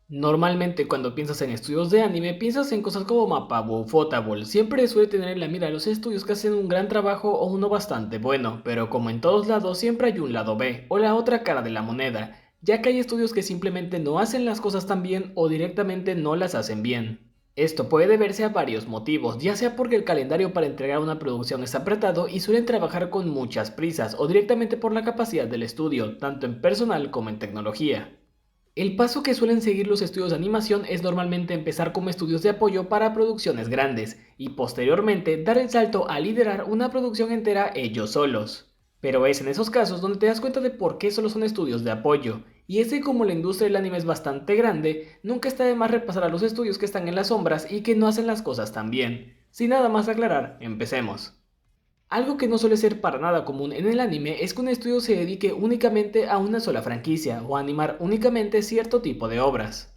Normalmente cuando piensas en estudios de anime, piensas en cosas como Mappa o Ufotable. Siempre suele tener en la mira los estudios que hacen un gran trabajo o uno bastante bueno, pero como en todos lados siempre hay un lado B, o la otra cara de la moneda, ya que hay estudios que simplemente no hacen las cosas tan bien o directamente no las hacen bien. Esto puede deberse a varios motivos, ya sea porque el calendario para entregar una producción es apretado y suelen trabajar con muchas prisas, o directamente por la capacidad del estudio, tanto en personal como en tecnología. El paso que suelen seguir los estudios de animación es normalmente empezar como estudios de apoyo para producciones grandes y posteriormente dar el salto a liderar una producción entera ellos solos. Pero es en esos casos donde te das cuenta de por qué solo son estudios de apoyo, y es que como la industria del anime es bastante grande, nunca está de más repasar a los estudios que están en las sombras y que no hacen las cosas tan bien. Sin nada más aclarar, empecemos. Algo que no suele ser para nada común en el anime es que un estudio se dedique únicamente a una sola franquicia o a animar únicamente cierto tipo de obras.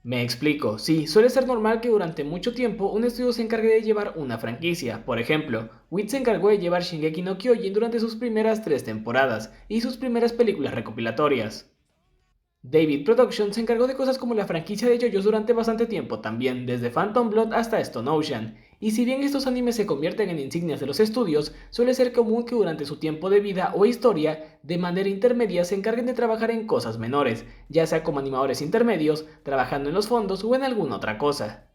Me explico, sí, suele ser normal que durante mucho tiempo un estudio se encargue de llevar una franquicia. Por ejemplo, Wit se encargó de llevar Shingeki no Kyojin durante sus primeras 3 temporadas y sus primeras películas recopilatorias. David Production se encargó de cosas como la franquicia de JoJo's durante bastante tiempo también, desde Phantom Blood hasta Stone Ocean, y si bien estos animes se convierten en insignias de los estudios, suele ser común que durante su tiempo de vida o historia, de manera intermedia se encarguen de trabajar en cosas menores, ya sea como animadores intermedios, trabajando en los fondos o en alguna otra cosa.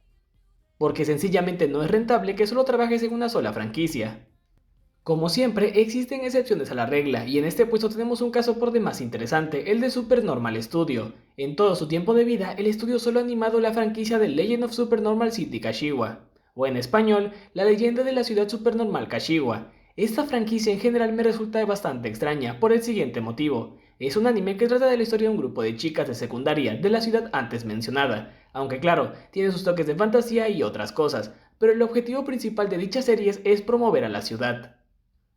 Porque sencillamente no es rentable que solo trabajes en una sola franquicia. Como siempre, existen excepciones a la regla, y en este puesto tenemos un caso por demás interesante, el de Supernormal Studio. En todo su tiempo de vida, el estudio solo ha animado la franquicia de Legend of Supernormal City Kashiwa, o en español, la leyenda de la ciudad supernormal Kashiwa. Esta franquicia en general me resulta bastante extraña, por el siguiente motivo. Es un anime que trata de la historia de un grupo de chicas de secundaria de la ciudad antes mencionada, aunque claro, tiene sus toques de fantasía y otras cosas, pero el objetivo principal de dichas series es promover a la ciudad.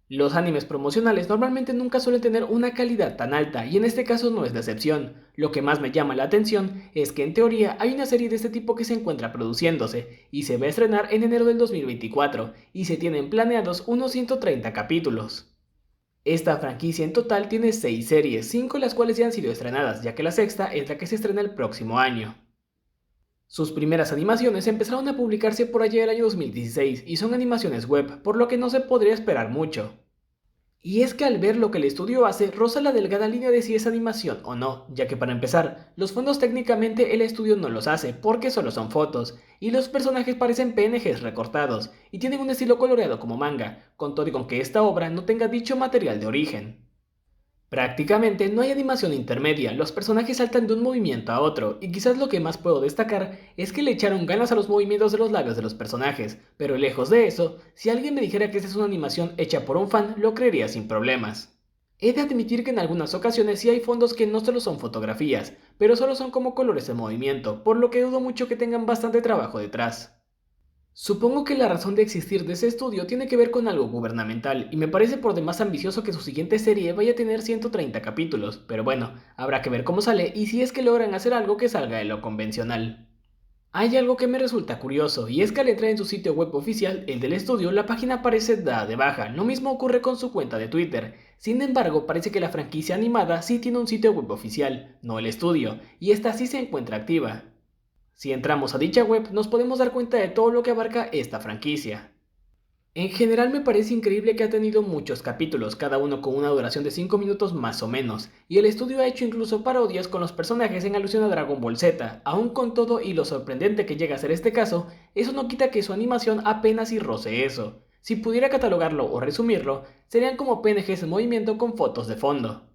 Los animes promocionales normalmente nunca suelen tener una calidad tan alta, y en este caso no es la excepción. Lo que más me llama la atención es que en teoría hay una serie de este tipo que se encuentra produciéndose, y se va a estrenar en enero del 2024, y se tienen planeados unos 130 capítulos. Esta franquicia en total tiene 6 series, 5 de las cuales ya han sido estrenadas, ya que la sexta es la que se estrena el próximo año. Sus primeras animaciones empezaron a publicarse por allá del año 2016 y son animaciones web, por lo que no se podría esperar mucho. Y es que al ver lo que el estudio hace, roza la delgada línea de si es animación o no, ya que para empezar, los fondos técnicamente el estudio no los hace, porque solo son fotos, y los personajes parecen PNGs recortados, y tienen un estilo coloreado como manga, con todo y con que esta obra no tenga dicho material de origen. Prácticamente no hay animación intermedia, los personajes saltan de un movimiento a otro, y quizás lo que más puedo destacar es que le echaron ganas a los movimientos de los labios de los personajes, pero lejos de eso, si alguien me dijera que esta es una animación hecha por un fan, lo creería sin problemas. He de admitir que en algunas ocasiones sí hay fondos que no solo son fotografías, pero solo son como colores en movimiento, por lo que dudo mucho que tengan bastante trabajo detrás. Supongo que la razón de existir de ese estudio tiene que ver con algo gubernamental, y me parece por demás ambicioso que su siguiente serie vaya a tener 130 capítulos, pero bueno, habrá que ver cómo sale y si es que logran hacer algo que salga de lo convencional. Hay algo que me resulta curioso, y es que al entrar en su sitio web oficial, el del estudio, la página parece dada de baja, lo mismo ocurre con su cuenta de Twitter. Sin embargo, parece que la franquicia animada sí tiene un sitio web oficial, no el estudio, y esta sí se encuentra activa. Si entramos a dicha web, nos podemos dar cuenta de todo lo que abarca esta franquicia. En general me parece increíble que ha tenido muchos capítulos, cada uno con una duración de 5 minutos más o menos, y el estudio ha hecho incluso parodias con los personajes en alusión a Dragon Ball Z. Aún con todo y lo sorprendente que llega a ser este caso, eso no quita que su animación apenas y roce eso. Si pudiera catalogarlo o resumirlo, serían como PNGs en movimiento con fotos de fondo.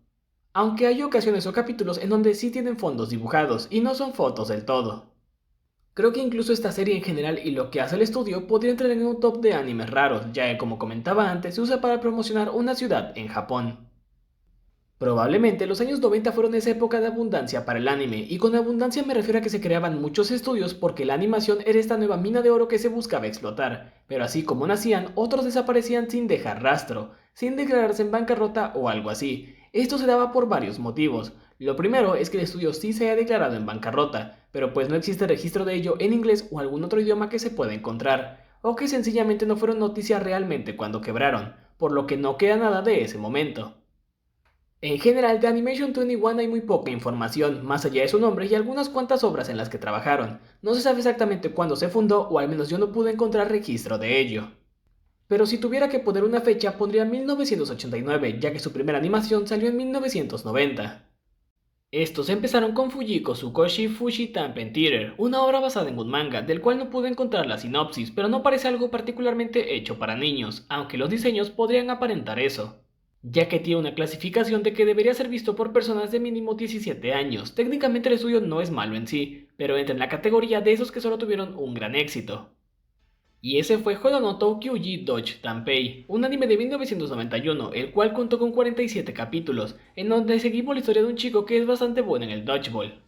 Aunque hay ocasiones o capítulos en donde sí tienen fondos dibujados y no son fotos del todo. Creo que incluso esta serie en general y lo que hace el estudio podría entrar en un top de animes raros, ya que como comentaba antes se usa para promocionar una ciudad en Japón. Probablemente los años 90 fueron esa época de abundancia para el anime, y con abundancia me refiero a que se creaban muchos estudios porque la animación era esta nueva mina de oro que se buscaba explotar, pero así como nacían, otros desaparecían sin dejar rastro, sin declararse en bancarrota o algo así. Esto se daba por varios motivos. Lo primero es que el estudio sí se haya declarado en bancarrota, pero pues no existe registro de ello en inglés o algún otro idioma que se pueda encontrar, o que sencillamente no fueron noticias realmente cuando quebraron, por lo que no queda nada de ese momento. En general, de Animation 21 hay muy poca información, más allá de su nombre y algunas cuantas obras en las que trabajaron. No se sabe exactamente cuándo se fundó, o al menos yo no pude encontrar registro de ello. Pero si tuviera que poner una fecha, pondría 1989, ya que su primera animación salió en 1990. Estos empezaron con Fujiko Tsukoshi Fushi Tanpen Theater, una obra basada en un manga, del cual no pude encontrar la sinopsis, pero no parece algo particularmente hecho para niños, aunque los diseños podrían aparentar eso, ya que tiene una clasificación de que debería ser visto por personas de mínimo 17 años. Técnicamente el estudio no es malo en sí, pero entra en la categoría de esos que solo tuvieron un gran éxito. Y ese fue Horonoto Kyuji Dodge Tanpei, un anime de 1991, el cual contó con 47 capítulos, en donde seguimos la historia de un chico que es bastante bueno en el dodgeball.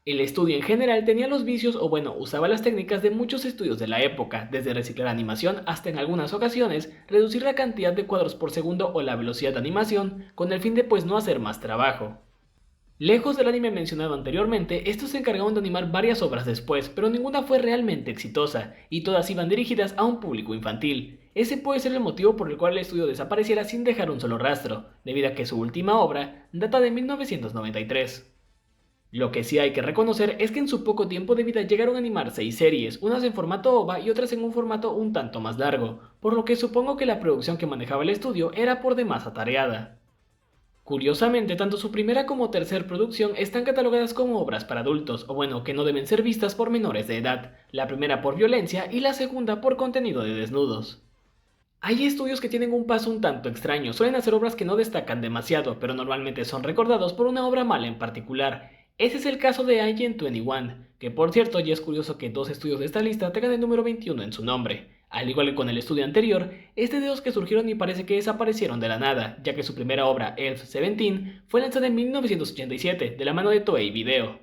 El estudio en general tenía los vicios, o bueno, usaba las técnicas de muchos estudios de la época, desde reciclar animación hasta en algunas ocasiones reducir la cantidad de cuadros por segundo o la velocidad de animación, con el fin de pues no hacer más trabajo. Lejos del anime mencionado anteriormente, estos se encargaron de animar varias obras después, pero ninguna fue realmente exitosa, y todas iban dirigidas a un público infantil. Ese puede ser el motivo por el cual el estudio desapareciera sin dejar un solo rastro, debido a que su última obra data de 1993. Lo que sí hay que reconocer es que en su poco tiempo de vida llegaron a animar 6 series, unas en formato OVA y otras en un formato un tanto más largo, por lo que supongo que la producción que manejaba el estudio era por demás atareada. Curiosamente, tanto su primera como tercer producción están catalogadas como obras para adultos, o bueno, que no deben ser vistas por menores de edad, la primera por violencia y la segunda por contenido de desnudos. Hay estudios que tienen un paso un tanto extraño, suelen hacer obras que no destacan demasiado, pero normalmente son recordados por una obra mala en particular. Ese es el caso de Agent 21, que por cierto ya es curioso que dos estudios de esta lista tengan el número 21 en su nombre. Al igual que con el estudio anterior, este de los que surgieron y parece que desaparecieron de la nada, ya que su primera obra, Elf 17, fue lanzada en 1987, de la mano de Toei Video.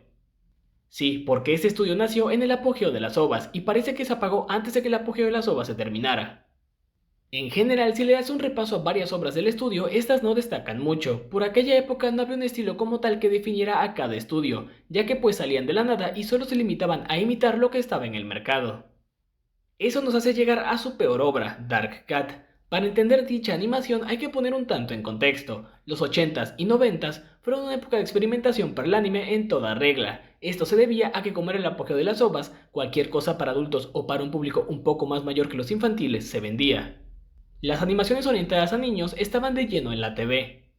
Sí, porque este estudio nació en el apogeo de las OVAs, y parece que se apagó antes de que el apogeo de las OVAs se terminara. En general, si le das un repaso a varias obras del estudio, estas no destacan mucho. Por aquella época no había un estilo como tal que definiera a cada estudio, ya que pues salían de la nada y solo se limitaban a imitar lo que estaba en el mercado. Eso nos hace llegar a su peor obra, Dark Cat. Para entender dicha animación hay que poner un tanto en contexto. Los 80s y 90s fueron una época de experimentación para el anime en toda regla. Esto se debía a que como era el apogeo de las OVAs, cualquier cosa para adultos o para un público un poco más mayor que los infantiles se vendía. Las animaciones orientadas a niños estaban de lleno en la TV.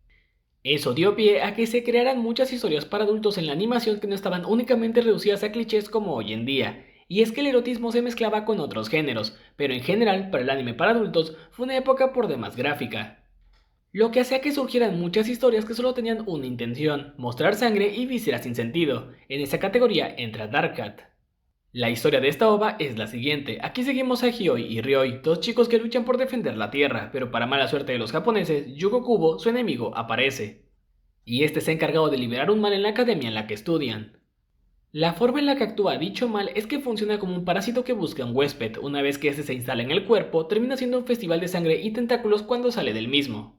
Eso dio pie a que se crearan muchas historias para adultos en la animación que no estaban únicamente reducidas a clichés como hoy en día. Y es que el erotismo se mezclaba con otros géneros, pero en general, para el anime para adultos, fue una época por demás gráfica. Lo que hacía que surgieran muchas historias que solo tenían una intención, mostrar sangre y vísceras sin sentido. En esa categoría entra Dark Cat. La historia de esta ova es la siguiente. Aquí seguimos a Hyoi y Ryoi, dos chicos que luchan por defender la tierra, pero para mala suerte de los japoneses, Yugo Kubo, su enemigo, aparece. Y este se ha encargado de liberar un mal en la academia en la que estudian. La forma en la que actúa dicho mal es que funciona como un parásito que busca un huésped. Una vez que este se instala en el cuerpo, termina siendo un festival de sangre y tentáculos cuando sale del mismo.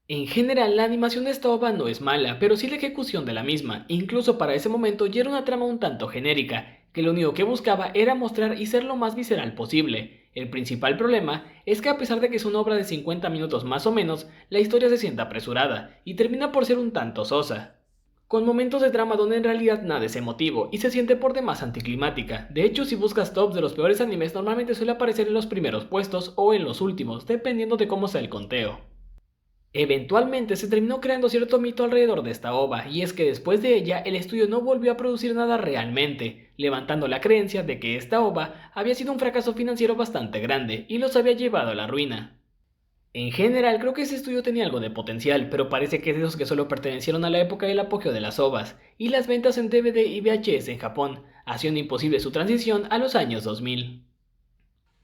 En general, la animación de esta ova no es mala, pero sí la ejecución de la misma. Incluso para ese momento ya era una trama un tanto genérica, que lo único que buscaba era mostrar y ser lo más visceral posible. El principal problema es que a pesar de que es una obra de 50 minutos más o menos, la historia se siente apresurada, y termina por ser un tanto sosa, con momentos de trama donde en realidad nada es emotivo y se siente por demás anticlimática. De hecho, si buscas tops de los peores animes, normalmente suele aparecer en los primeros puestos o en los últimos, dependiendo de cómo sea el conteo. Eventualmente se terminó creando cierto mito alrededor de esta ova, y es que después de ella el estudio no volvió a producir nada realmente, levantando la creencia de que esta ova había sido un fracaso financiero bastante grande y los había llevado a la ruina. En general creo que ese estudio tenía algo de potencial, pero parece que es de esos que solo pertenecieron a la época del apogeo de las ovas, y las ventas en DVD y VHS en Japón, haciendo imposible su transición a los años 2000.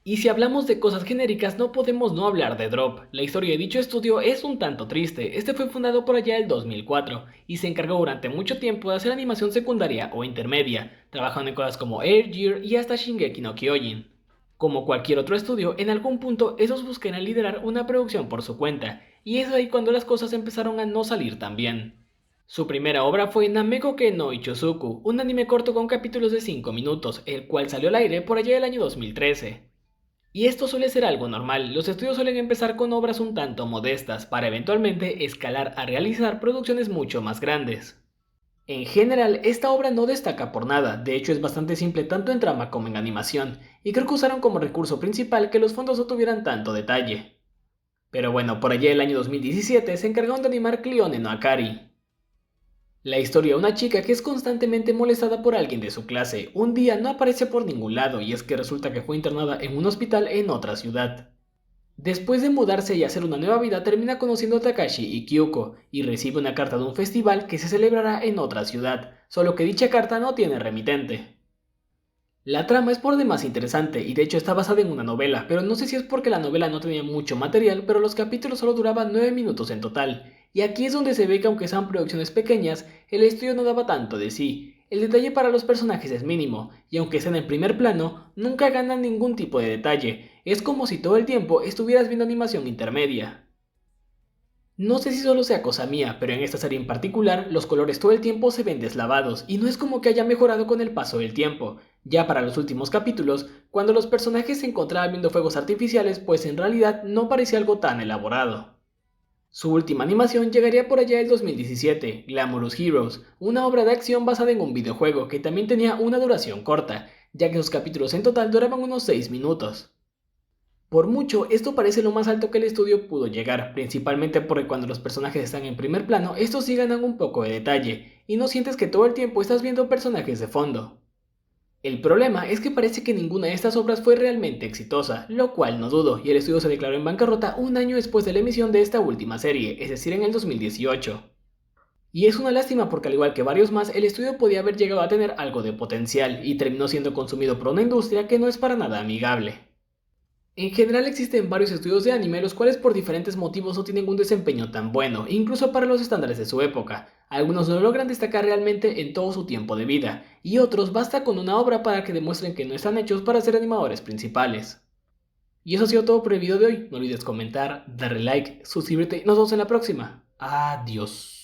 Y si hablamos de cosas genéricas, no podemos no hablar de Drop. La historia de dicho estudio es un tanto triste. Este fue fundado por allá el 2004 y se encargó durante mucho tiempo de hacer animación secundaria o intermedia, trabajando en cosas como Air Gear y hasta Shingeki no Kyojin. Como cualquier otro estudio, en algún punto esos buscan liderar una producción por su cuenta, y es ahí cuando las cosas empezaron a no salir tan bien. Su primera obra fue Nameko-ke no Ichosuku, un anime corto con capítulos de 5 minutos, el cual salió al aire por allá del año 2013. Y esto suele ser algo normal, los estudios suelen empezar con obras un tanto modestas para eventualmente escalar a realizar producciones mucho más grandes. En general, esta obra no destaca por nada, de hecho es bastante simple tanto en trama como en animación, y creo que usaron como recurso principal que los fondos no tuvieran tanto detalle. Pero bueno, por allá el año 2017 se encargaron de animar Cleone no Akari. La historia de una chica que es constantemente molestada por alguien de su clase, un día no aparece por ningún lado y es que resulta que fue internada en un hospital en otra ciudad. Después de mudarse y hacer una nueva vida, termina conociendo a Takashi y Kyuko, y recibe una carta de un festival que se celebrará en otra ciudad, solo que dicha carta no tiene remitente. La trama es por demás interesante y de hecho está basada en una novela, pero no sé si es porque la novela no tenía mucho material, pero los capítulos solo duraban 9 minutos en total, y aquí es donde se ve que aunque sean producciones pequeñas, el estudio no daba tanto de sí. El detalle para los personajes es mínimo, y aunque estén en primer plano, nunca ganan ningún tipo de detalle, es como si todo el tiempo estuvieras viendo animación intermedia. No sé si solo sea cosa mía, pero en esta serie en particular, los colores todo el tiempo se ven deslavados, y no es como que haya mejorado con el paso del tiempo. Ya para los últimos capítulos, cuando los personajes se encontraban viendo fuegos artificiales, pues en realidad no parecía algo tan elaborado. Su última animación llegaría por allá del 2017, Glamorous Heroes, una obra de acción basada en un videojuego que también tenía una duración corta, ya que sus capítulos en total duraban unos 6 minutos. Por mucho, esto parece lo más alto que el estudio pudo llegar, principalmente porque cuando los personajes están en primer plano, estos sí ganan un poco de detalle, y no sientes que todo el tiempo estás viendo personajes de fondo. El problema es que parece que ninguna de estas obras fue realmente exitosa, lo cual no dudo, y el estudio se declaró en bancarrota un año después de la emisión de esta última serie, es decir, en el 2018. Y es una lástima porque al igual que varios más, el estudio podía haber llegado a tener algo de potencial, y terminó siendo consumido por una industria que no es para nada amigable. En general existen varios estudios de anime los cuales por diferentes motivos no tienen un desempeño tan bueno, incluso para los estándares de su época. Algunos no logran destacar realmente en todo su tiempo de vida, y otros basta con una obra para que demuestren que no están hechos para ser animadores principales. Y eso ha sido todo por el video de hoy, no olvides comentar, darle like, suscribirte y nos vemos en la próxima. Adiós.